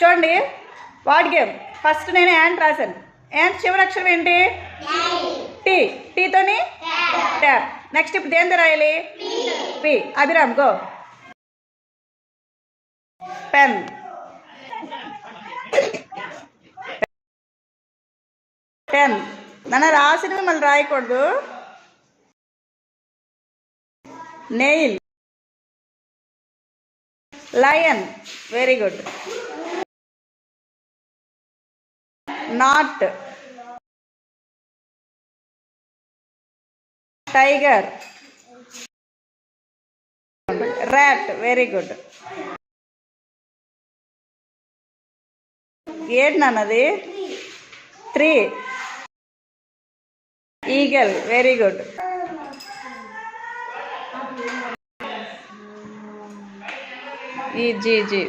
చూడండి what game. First నేను ant రాశాను. యాంట్ చివరి అక్షరం ఏంటి? టీ. టీతోని ట్యాప్. నెక్స్ట్ ఇప్పుడు దేంతో రాయాలి? P. Abhiram go. Pen. Pen. నన్ను రాసినవి మళ్ళీ రాయకూడదు. Nail. Lion. Very good. Not. Tiger. Rat. Very good. ఏంటి నాన్నది? త్రీ. ఈగల్. Very good. ఈ జీ.